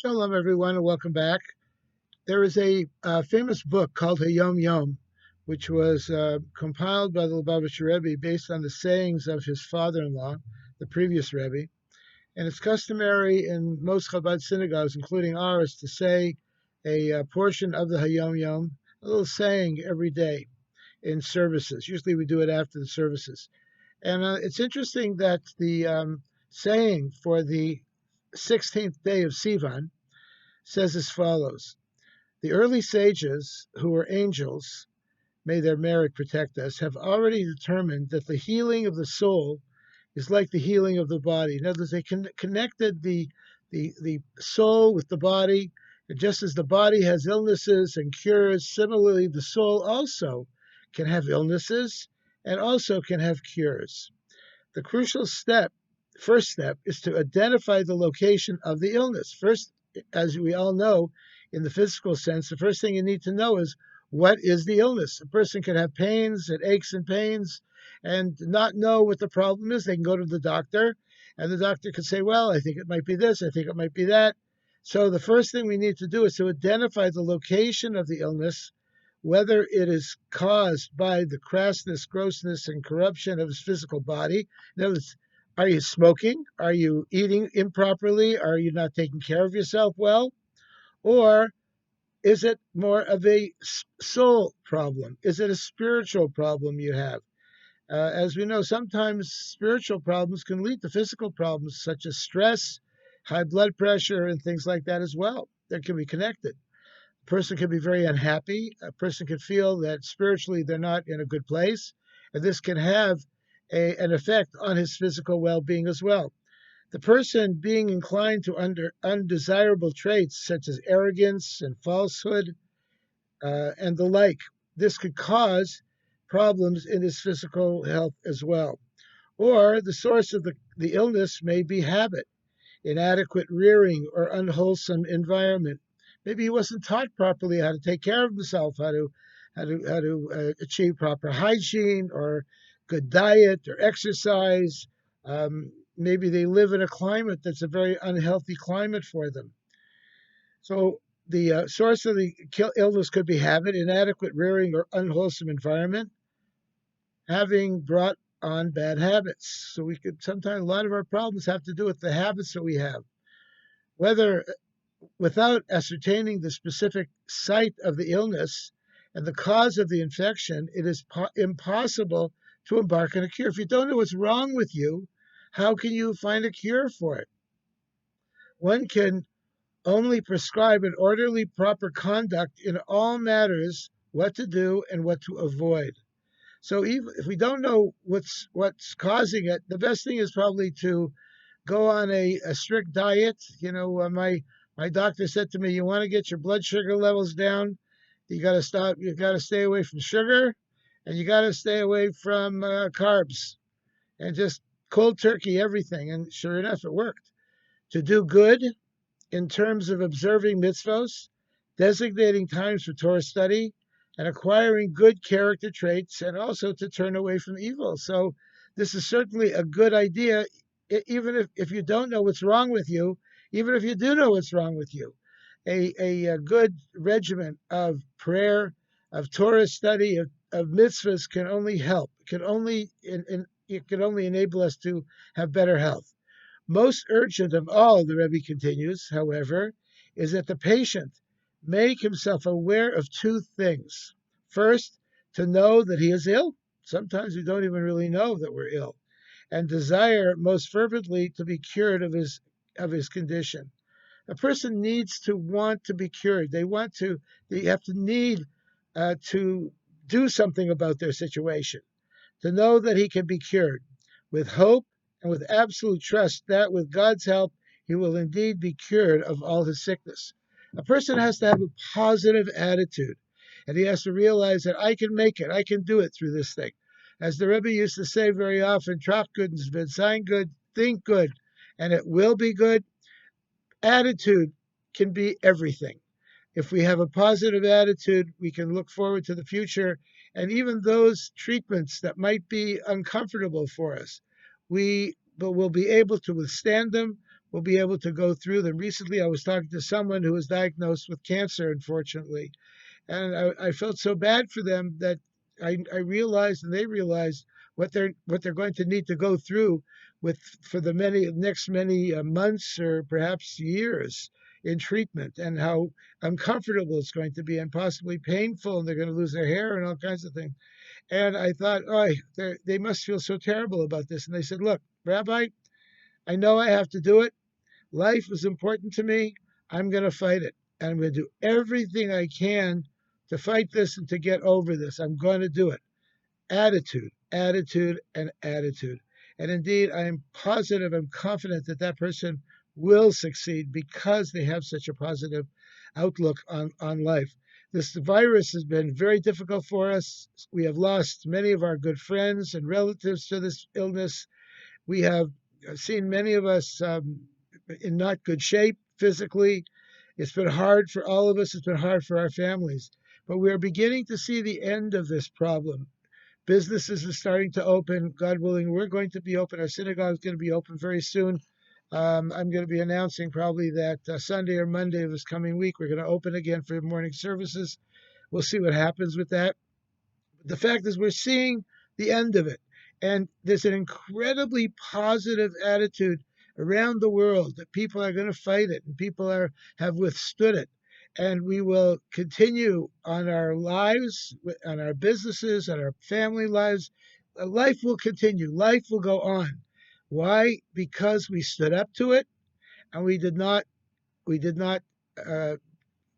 Shalom, everyone, and welcome back. There is a famous book called Hayom Yom, which was compiled by the Lubavitcher Rebbe based on the sayings of his father-in-law, the previous Rebbe. And it's customary in most Chabad synagogues, including ours, to say a portion of the Hayom Yom, a little saying every day in services. Usually we do it after the services. And it's interesting that the saying for the 16th day of Sivan says as follows. The early sages, who were angels, may their merit protect us, have already determined that the healing of the soul is like the healing of the body. In other words, they connected the soul with the body. And just as the body has illnesses and cures, similarly, the soul also can have illnesses and also can have cures. The crucial first step, is to identify the location of the illness. First, as we all know, in the physical sense, the first thing you need to know is what is the illness. A person can have pains and aches and pains and not know what the problem is. They can go to the doctor, and the doctor can say, well, I think it might be this, I think it might be that. So the first thing we need to do is to identify the location of the illness, whether it is caused by the crassness, grossness, and corruption of his physical body. In other words, are you smoking? Are you eating improperly? Are you not taking care of yourself well? Or is it more of a soul problem? Is it a spiritual problem you have? As we know, sometimes spiritual problems can lead to physical problems such as stress, high blood pressure, and things like that as well. That can be connected. A person can be very unhappy. A person can feel that spiritually they're not in a good place. And this can have an effect on his physical well being as well. The person being inclined to undesirable traits such as arrogance and falsehood and the like, this could cause problems in his physical health as well. Or the source of the illness may be habit, inadequate rearing, or unwholesome environment. Maybe he wasn't taught properly how to take care of himself, how to achieve proper hygiene or good diet or exercise. Maybe they live in a climate that's a very unhealthy climate for them. So the source of the illness could be habit, inadequate rearing, or unwholesome environment, having brought on bad habits. So we could sometimes a lot of our problems have to do with the habits that we have. Whether without ascertaining the specific site of the illness and the cause of the infection, it is impossible to embark on a cure. If you don't know what's wrong with you, how can you find a cure for it? One can only prescribe an orderly, proper conduct in all matters, what to do and what to avoid. So even if we don't know what's causing it, the best thing is probably to go on a strict diet. My doctor said to me, you want to get your blood sugar levels down, you got to stop. You got to stay away from sugar, and you got to stay away from carbs, and just cold turkey everything. And sure enough, it worked. To do good in terms of observing mitzvos, designating times for Torah study, and acquiring good character traits, and also to turn away from evil. So this is certainly a good idea, even if you don't know what's wrong with you, even if you do know what's wrong with you. A good regimen of prayer, of Torah study, of mitzvahs can only help. It can only enable us to have better health. Most urgent of all, the Rebbe continues, however, is that the patient make himself aware of two things. First, to know that he is ill. Sometimes we don't even really know that we're ill, and desire most fervently to be cured of his condition. A person needs to want to be cured. They have to need to do something about their situation, to know that he can be cured with hope and with absolute trust that with God's help, he will indeed be cured of all his sickness. A person has to have a positive attitude, and he has to realize that I can make it, I can do it through this thing. As the Rebbe used to say very often, trach good and sign good, think good, and it will be good. Attitude can be everything. If we have a positive attitude, we can look forward to the future, and even those treatments that might be uncomfortable for us, we will be able to withstand them will be able to go through them. Recently, I was talking to someone who was diagnosed with cancer, unfortunately, and I felt so bad for them that I realized and they realized what they're going to need to go through with for the many months or perhaps years in treatment, and how uncomfortable it's going to be and possibly painful, and they're going to lose their hair and all kinds of things. And I thought, oh, they must feel so terrible about this. And they said, look, Rabbi, I know I have to do it. Life is important to me. I'm going to fight it. And I'm going to do everything I can to fight this and to get over this. I'm going to do it. Attitude, attitude, and attitude. And indeed, I am positive, I'm confident that that person will succeed because they have such a positive outlook on life. This virus has been very difficult for us. We have lost many of our good friends and relatives to this illness. We have seen many of us in not good shape physically. It's been hard for all of us. It's been hard for our families. But we are beginning to see the end of this problem. Businesses are starting to open. God willing, we're going to be open. Our synagogue is going to be open very soon. I'm going to be announcing probably that Sunday or Monday of this coming week, we're going to open again for morning services. We'll see what happens with that. The fact is, we're seeing the end of it. And there's an incredibly positive attitude around the world that people are going to fight it and people have withstood it. And we will continue on our lives, on our businesses, on our family lives. Life will continue. Life will go on. Why? Because we stood up to it and we did not uh,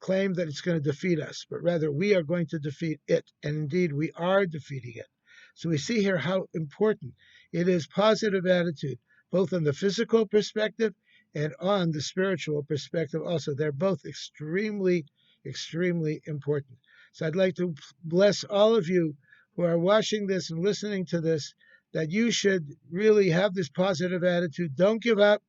claim that it's going to defeat us, but rather we are going to defeat it. And indeed, we are defeating it. So we see here how important it is positive attitude, both on the physical perspective and on the spiritual perspective also. They're both extremely, extremely important. So I'd like to bless all of you who are watching this and listening to this, that you should really have this positive attitude. Don't give up.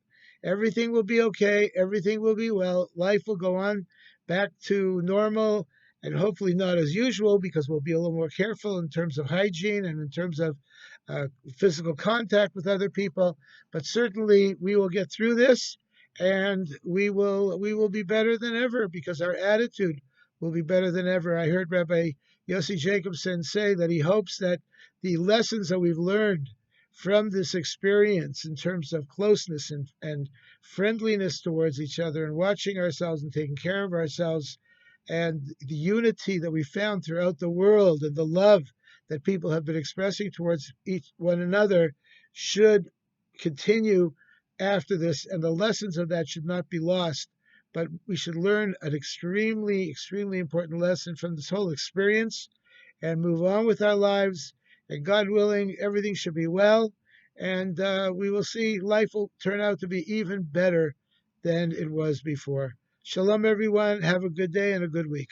Everything will be okay. Everything will be well. Life will go on back to normal, and hopefully not as usual, because we'll be a little more careful in terms of hygiene and in terms of physical contact with other people. But certainly we will get through this, and we will be better than ever because our attitude will be better than ever. I heard Rabbi Yossi Jacobson say that he hopes that the lessons that we've learned from this experience in terms of closeness and friendliness towards each other and watching ourselves and taking care of ourselves, and the unity that we found throughout the world and the love that people have been expressing towards each one another should continue after this, and the lessons of that should not be lost. But we should learn an extremely, extremely important lesson from this whole experience and move on with our lives. And God willing, everything should be well. And we will see life will turn out to be even better than it was before. Shalom, everyone. Have a good day and a good week.